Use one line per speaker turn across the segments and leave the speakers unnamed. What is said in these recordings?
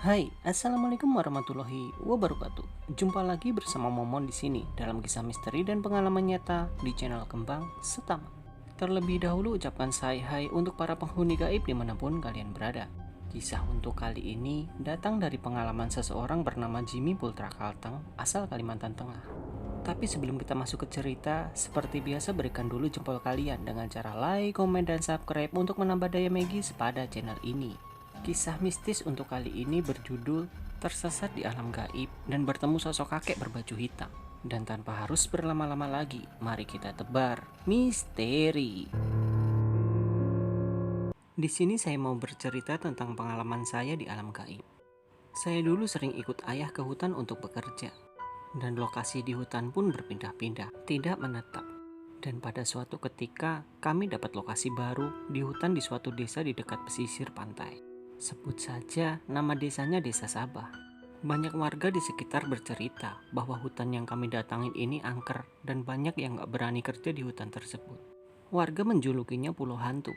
Hai, assalamualaikum warahmatullahi wabarakatuh. Jumpa lagi bersama Momon di sini dalam kisah misteri dan pengalaman nyata di channel Kembang Setaman. Terlebih dahulu ucapkan hai untuk para penghuni gaib dimanapun kalian berada. Kisah untuk kali ini datang dari pengalaman seseorang bernama Jimmy Putra Kalteng asal Kalimantan Tengah. Tapi sebelum kita masuk ke cerita, seperti biasa berikan dulu jempol kalian dengan cara like, komen, dan subscribe untuk menambah daya magis pada channel ini. Kisah mistis untuk kali ini berjudul Tersesat di Alam Gaib dan bertemu sosok kakek berbaju hitam. Dan tanpa harus berlama-lama lagi, mari kita tebar misteri. Di sini saya mau bercerita tentang pengalaman saya di alam gaib. Saya dulu sering ikut ayah ke hutan untuk bekerja. Dan lokasi di hutan pun berpindah-pindah, tidak menetap. Dan pada suatu ketika, kami dapat lokasi baru di hutan di suatu desa di dekat pesisir pantai. Sebut saja nama desanya Desa Sabah. Banyak warga di sekitar bercerita bahwa hutan yang kami datangin ini angker dan banyak yang gak berani kerja di hutan tersebut. Warga menjulukinya Pulau Hantu.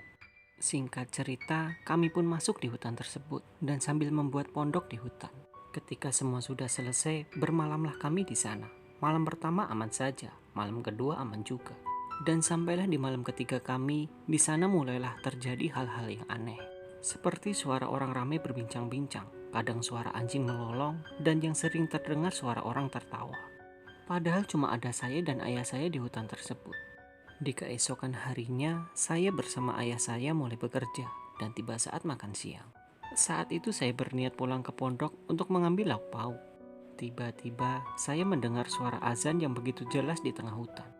Singkat cerita, kami pun masuk di hutan tersebut dan sambil membuat pondok di hutan. Ketika semua sudah selesai, bermalamlah kami di sana. Malam pertama aman saja, malam kedua aman juga. Dan sampailah di malam ketiga kami, di sana mulailah terjadi hal-hal yang aneh. Seperti suara orang ramai berbincang-bincang, kadang suara anjing melolong, dan yang sering terdengar suara orang tertawa. Padahal cuma ada saya dan ayah saya di hutan tersebut. Di keesokan harinya, saya bersama ayah saya mulai bekerja, dan tiba saat makan siang. Saat itu saya berniat pulang ke pondok untuk mengambil lauk pauk. Tiba-tiba, saya mendengar suara azan yang begitu jelas di tengah hutan.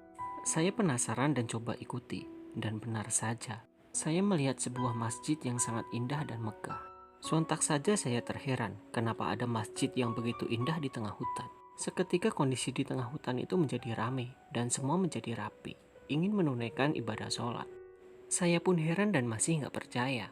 Saya penasaran dan coba ikuti, dan benar saja. Saya melihat sebuah masjid yang sangat indah dan megah. Sontak saja saya terheran kenapa ada masjid yang begitu indah di tengah hutan. Seketika kondisi di tengah hutan itu menjadi ramai dan semua menjadi rapi, ingin menunaikan ibadah sholat. Saya pun heran dan masih nggak percaya.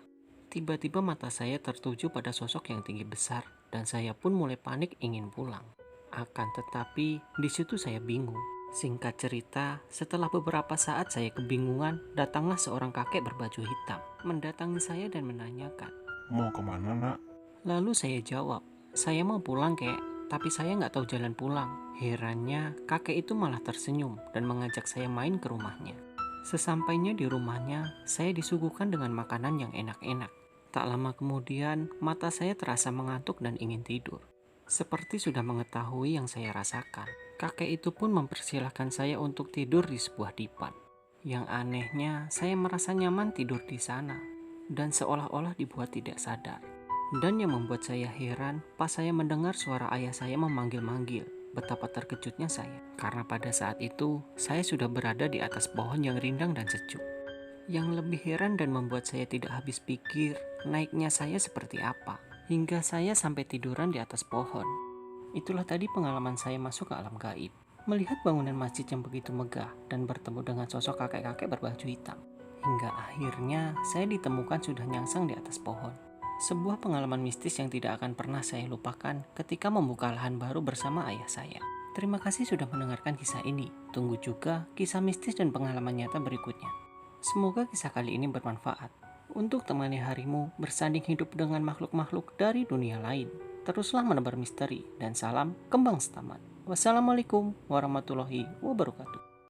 Tiba-tiba mata saya tertuju pada sosok yang tinggi besar dan saya pun mulai panik ingin pulang. Akan tetapi di situ saya bingung. Singkat cerita, setelah beberapa saat saya kebingungan, datanglah seorang kakek berbaju hitam, mendatangi saya dan menanyakan,
Mau kemana, nak?
lalu saya jawab, saya mau pulang kek, tapi saya nggak tahu jalan pulang. Herannya, kakek itu malah tersenyum dan mengajak saya main ke rumahnya. Sesampainya di rumahnya, saya disuguhkan dengan makanan yang enak-enak. Tak lama kemudian, mata saya terasa mengantuk dan ingin tidur. Seperti sudah mengetahui yang saya rasakan, kakek itu pun mempersilahkan saya untuk tidur di sebuah dipan. Yang anehnya, saya merasa nyaman tidur di sana, dan seolah-olah dibuat tidak sadar. Dan yang membuat saya heran, pas saya mendengar suara ayah saya memanggil-manggil. Betapa terkejutnya saya, karena pada saat itu, saya sudah berada di atas pohon yang rindang dan sejuk. Yang lebih heran dan membuat saya tidak habis pikir, naiknya saya seperti apa, hingga saya sampai tiduran di atas pohon. Itulah tadi pengalaman saya masuk ke alam gaib. Melihat bangunan masjid yang begitu megah dan bertemu dengan sosok kakek-kakek berbaju hitam. Hingga akhirnya saya ditemukan sudah nyangsang di atas pohon. Sebuah pengalaman mistis yang tidak akan pernah saya lupakan ketika membuka lahan baru bersama ayah saya. Terima kasih sudah mendengarkan kisah ini. Tunggu juga kisah mistis dan pengalaman nyata berikutnya. Semoga kisah kali ini bermanfaat untuk temani harimu bersanding hidup dengan makhluk-makhluk dari dunia lain. Teruslah menebar misteri dan salam Kembang Setaman. Wassalamualaikum warahmatullahi wabarakatuh.